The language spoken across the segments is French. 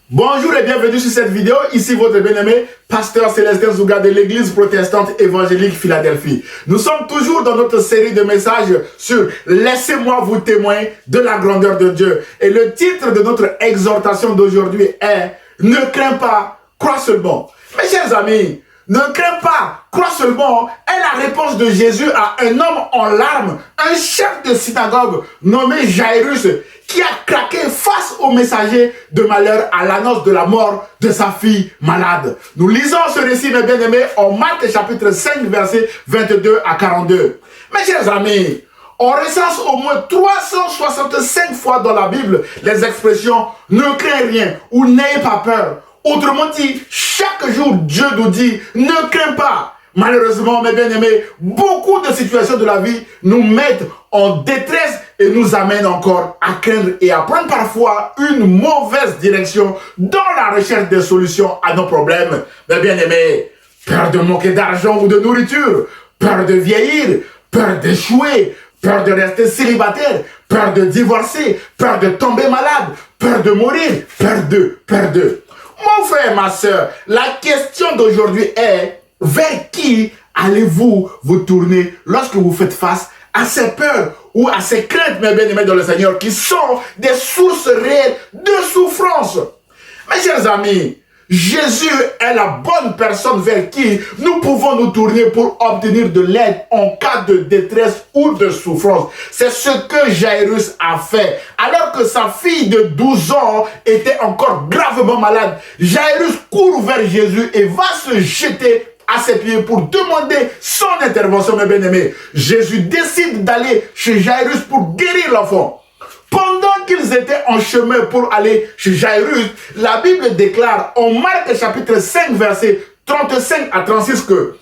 Bonjour et bienvenue sur cette vidéo. Ici votre bien-aimé, pasteur Célestin Zouga de l'église protestante évangélique Philadelphie. Nous sommes toujours dans notre série de messages sur « Laissez-moi vous témoigner de la grandeur de Dieu ». Et le titre de notre exhortation d'aujourd'hui est « Ne crains pas, crois seulement ». Mes chers amis, ne crains pas, crois seulement est la réponse de Jésus à un homme en larmes, un chef de synagogue nommé Jairus, qui a craqué face au messager de malheur à l'annonce de la mort de sa fille malade. Nous lisons ce récit, mes bien-aimés, en Marc chapitre 5, versets 22 à 42. Mes chers amis, on recense au moins 365 fois dans la Bible les expressions « ne crains rien » ou « n'ayez pas peur ». Autrement dit, chaque jour, Dieu nous dit « ne crains pas ». Malheureusement, mes bien-aimés, beaucoup de situations de la vie nous mettent en détresse et nous amènent encore à craindre et à prendre parfois une mauvaise direction dans la recherche des solutions à nos problèmes. Mes bien-aimés, peur de manquer d'argent ou de nourriture, peur de vieillir, peur d'échouer, peur de rester célibataire, peur de divorcer, peur de tomber malade, peur de mourir, peur de. Mon frère, ma soeur, la question d'aujourd'hui est: vers qui allez-vous vous tourner lorsque vous faites face à ces peurs ou à ces craintes, mes bien-aimés dans le Seigneur, qui sont des sources réelles de souffrance? Mes chers amis, Jésus est la bonne personne vers qui nous pouvons nous tourner pour obtenir de l'aide en cas de détresse ou de souffrance. C'est ce que Jairus a fait. Alors que sa fille de 12 ans était encore gravement malade, Jairus court vers Jésus et va se jeter à ses pieds pour demander son intervention, mes bien-aimés. Jésus décide d'aller chez Jairus pour guérir l'enfant. Pendant qu'ils étaient en chemin pour aller chez Jairus, la Bible déclare en Marc chapitre 5, versets 35 à 36 que,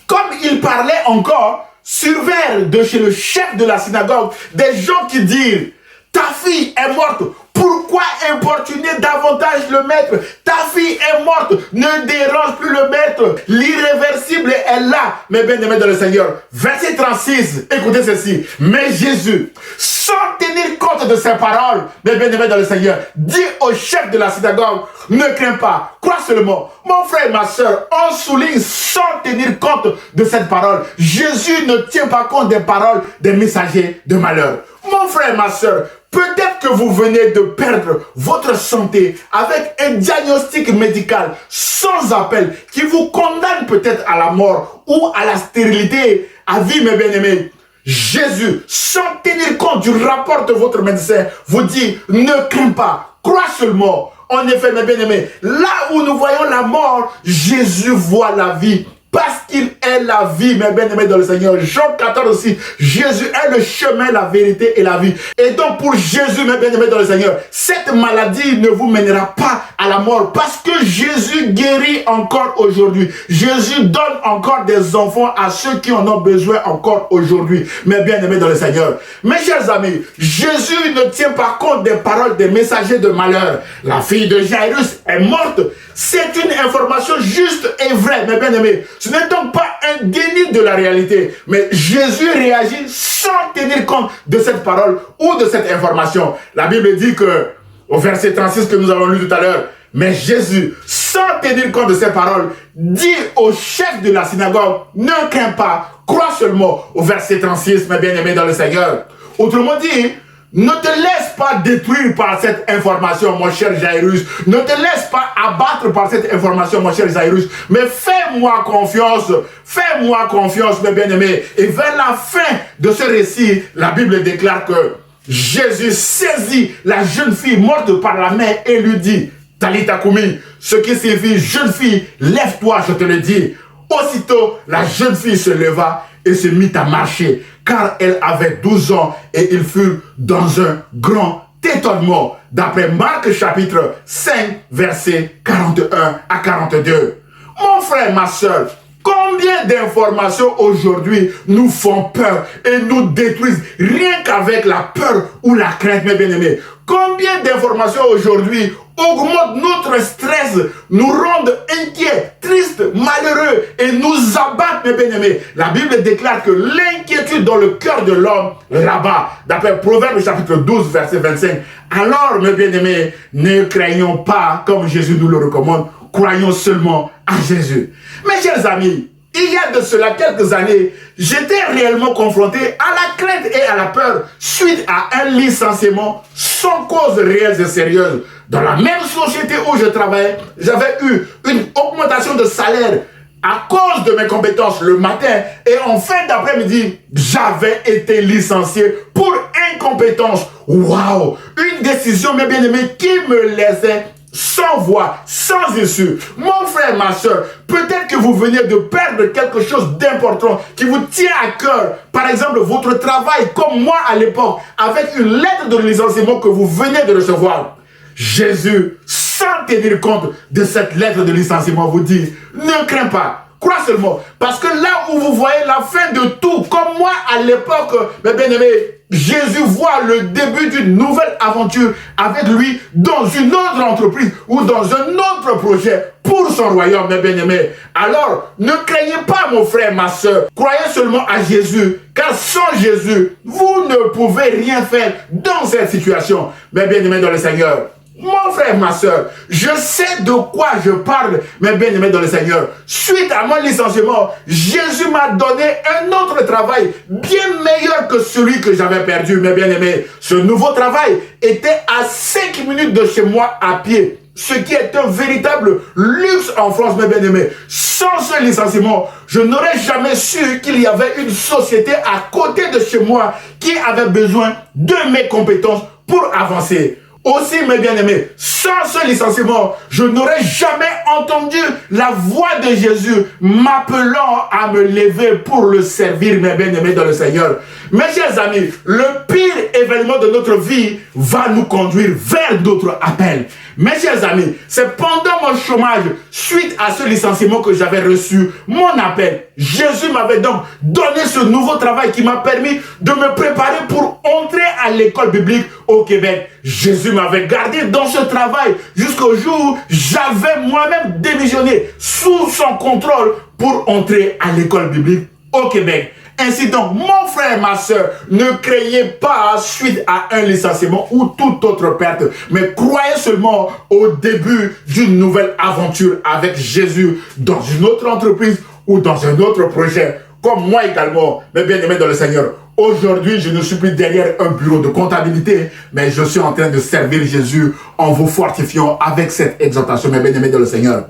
comme il parlait encore, survinrent de chez le chef de la synagogue des gens qui dirent: ta fille est morte. Pourquoi importuner davantage le maître? Ta fille est morte. Ne dérange plus le maître. L'irréversible est là, mes bien-aimés dans le Seigneur. Verset 36, écoutez ceci. Mais Jésus, sans tenir compte de ses paroles, mes bien-aimés dans le Seigneur, dit au chef de la synagogue: ne crains pas, crois seulement. Mon frère et ma soeur, on souligne sans tenir compte de cette parole. Jésus ne tient pas compte des paroles des messagers de malheur. Mon frère et ma soeur, peut-être que vous venez de perdre votre santé avec un diagnostic médical sans appel qui vous condamne peut-être à la mort ou à la stérilité à vie, mes bien-aimés. Jésus, sans tenir compte du rapport de votre médecin, vous dit: ne crains pas, crois seulement. En effet, mes bien-aimés, là où nous voyons la mort, Jésus voit la vie. Parce qu'il est la vie, mes bien-aimés dans le Seigneur. Jean 14 aussi, Jésus est le chemin, la vérité et la vie. Et donc pour Jésus, mes bien-aimés dans le Seigneur, cette maladie ne vous mènera pas à la mort. Parce que Jésus guérit encore aujourd'hui. Jésus donne encore des enfants à ceux qui en ont besoin encore aujourd'hui, mes bien-aimés dans le Seigneur. Mes chers amis, Jésus ne tient pas compte des paroles des messagers de malheur. La fille de Jairus est morte. C'est une information juste et vraie, mes bien-aimés. Ce n'est donc pas un déni de la réalité, mais Jésus réagit sans tenir compte de cette parole ou de cette information. La Bible dit que, au verset 36 que nous avons lu tout à l'heure, mais Jésus, sans tenir compte de ces paroles, dit au chef de la synagogue: ne crains pas, crois seulement. Au verset 36, mes bien-aimés dans le Seigneur. Autrement dit, ne te laisse pas détruire par cette information, mon cher Jairus. Ne te laisse pas abattre par cette information, mon cher Jairus. Mais fais-moi confiance. Fais-moi confiance, mes bien-aimés. Et vers la fin de ce récit, la Bible déclare que Jésus saisit la jeune fille morte par la main et lui dit: Talitha koumi, ce qui signifie: jeune fille, lève-toi, je te le dis. Aussitôt, la jeune fille se leva et se mit à marcher, car elle avait 12 ans et ils furent dans un grand étonnement, d'après Marc chapitre 5, versets 41 à 42. Mon frère, ma soeur, Combien d'informations aujourd'hui nous font peur et nous détruisent rien qu'avec la peur ou la crainte, mes bien-aimés. Combien d'informations aujourd'hui augmentent notre stress, nous rendent inquiets, tristes, malheureux et nous abattent, mes bien-aimés. La Bible déclare que l'inquiétude dans le cœur de l'homme l'abat. D'après Proverbe chapitre 12, verset 25. Alors, mes bien-aimés, ne craignons pas comme Jésus nous le recommande. Croyons seulement à Jésus. Mes chers amis, il y a de cela quelques années, j'étais réellement confronté à la crainte et à la peur suite à un licenciement sans cause réelle et sérieuse. Dans la même société où je travaillais, j'avais eu une augmentation de salaire à cause de mes compétences le matin et en fin d'après-midi, j'avais été licencié pour incompétence. Waouh! Une décision, mes bien-aimés, qui me laissait sans voix, sans issue. Mon frère, ma soeur, peut-être que vous venez de perdre quelque chose d'important qui vous tient à cœur. Par exemple, votre travail, comme moi à l'époque, avec une lettre de licenciement que vous venez de recevoir. Jésus, sans tenir compte de cette lettre de licenciement, vous dit, ne crains pas. Crois seulement, parce que là où vous voyez la fin de tout, comme moi à l'époque, mes bien-aimés, Jésus voit le début d'une nouvelle aventure avec lui dans une autre entreprise ou dans un autre projet pour son royaume, mes bien-aimés. Alors, ne craignez pas, mon frère, ma soeur. Croyez seulement à Jésus, car sans Jésus, vous ne pouvez rien faire dans cette situation, mes bien-aimés dans le Seigneur. Mon frère, ma soeur, je sais de quoi je parle, mes bien-aimés dans le Seigneur. Suite à mon licenciement, Jésus m'a donné un autre travail bien meilleur que celui que j'avais perdu, mes bien-aimés. Ce nouveau travail était à 5 minutes de chez moi à pied, ce qui est un véritable luxe en France, mes bien-aimés. Sans ce licenciement, je n'aurais jamais su qu'il y avait une société à côté de chez moi qui avait besoin de mes compétences pour avancer. Aussi, mes bien-aimés, sans ce licenciement, je n'aurais jamais entendu la voix de Jésus m'appelant à me lever pour le servir, mes bien-aimés dans le Seigneur. Mes chers amis, le pire événement de notre vie va nous conduire vers d'autres appels. Mes chers amis, c'est pendant mon chômage, suite à ce licenciement que j'avais reçu, mon appel. Jésus m'avait donc donné ce nouveau travail qui m'a permis de me préparer pour entrer à l'école biblique au Québec. Jésus m'avait gardé dans ce travail jusqu'au jour où j'avais moi-même démissionné sous son contrôle pour entrer à l'école biblique au Québec. Ainsi donc, mon frère, ma soeur, ne craignez pas suite à un licenciement ou toute autre perte, mais croyez seulement au début d'une nouvelle aventure avec Jésus dans une autre entreprise ou dans un autre projet, comme moi également, mes bien-aimés dans le Seigneur. Aujourd'hui, je ne suis plus derrière un bureau de comptabilité, mais je suis en train de servir Jésus en vous fortifiant avec cette exhortation, mes bien-aimés dans le Seigneur.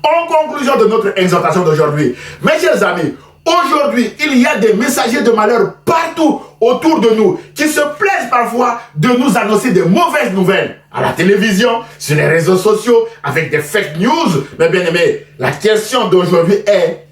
En conclusion de notre exhortation d'aujourd'hui, mes chers amis, aujourd'hui, il y a des messagers de malheur partout autour de nous qui se plaisent parfois de nous annoncer de mauvaises nouvelles à la télévision, sur les réseaux sociaux, avec des fake news. Mais bien aimé, la question d'aujourd'hui est,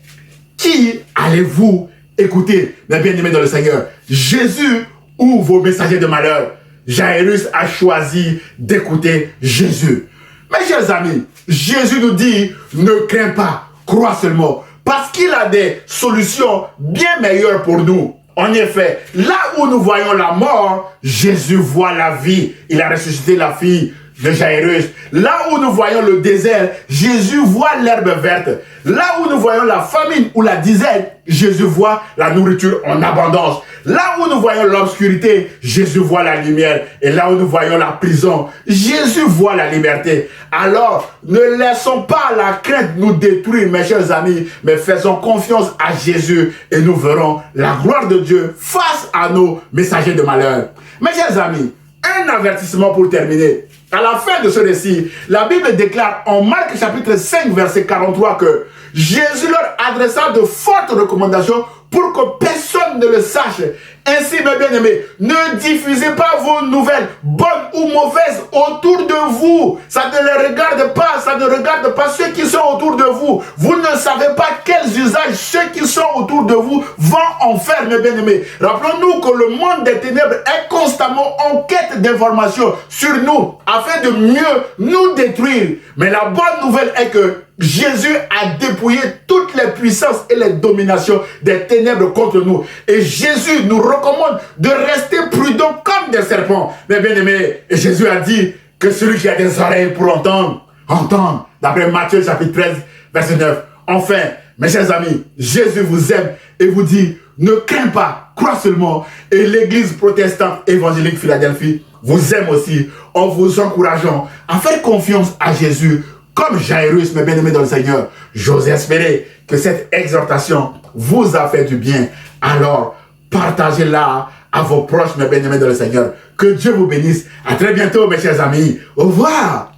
qui allez-vous écouter, mes bien-aimés dans le Seigneur? Jésus ou vos messagers de malheur? Jairus a choisi d'écouter Jésus. Mes chers amis, Jésus nous dit, ne crains pas, crois seulement. Parce qu'il a des solutions bien meilleures pour nous. En effet, là où nous voyons la mort, Jésus voit la vie. Il a ressuscité la fille de Jairus. Là où nous voyons le désert, Jésus voit l'herbe verte. Là où nous voyons la famine ou la disette, Jésus voit la nourriture en abondance. Là où nous voyons l'obscurité, Jésus voit la lumière. Et là où nous voyons la prison, Jésus voit la liberté. Alors, ne laissons pas la crainte nous détruire, mes chers amis, mais faisons confiance à Jésus et nous verrons la gloire de Dieu face à nos messagers de malheur. Mes chers amis, un avertissement pour terminer. À la fin de ce récit, la Bible déclare en Marc chapitre 5, verset 43 que Jésus leur adressa de fortes recommandations pour que personne ne le sache. Ainsi, mes bien-aimés, ne diffusez pas vos nouvelles, bonnes ou mauvaises, autour de vous. Ça ne les regarde pas, ça ne regarde pas ceux qui sont autour de vous. Vous ne savez pas quels usages ceux qui sont autour de vous vont en faire, mes bien-aimés. Rappelons-nous que le monde des ténèbres est constamment en quête d'informations sur nous, afin de mieux nous détruire. Mais la bonne nouvelle est que Jésus a dépouillé toutes les puissances et les dominations des ténèbres contre nous. Et Jésus nous recommande de rester prudents comme des serpents. Mais bien aimé, Jésus a dit que celui qui a des oreilles pour entendre, entende. D'après Matthieu chapitre 13, verset 9. Enfin, mes chers amis, Jésus vous aime et vous dit, ne crains pas, crois seulement. Et l'église protestante évangélique Philadelphie vous aime aussi en vous encourageant à faire confiance à Jésus comme Jairus, mes bien-aimés dans le Seigneur. J'ose espérer que cette exhortation vous a fait du bien. Alors, partagez-la à vos proches, mes bien-aimés dans le Seigneur. Que Dieu vous bénisse. À très bientôt, mes chers amis. Au revoir.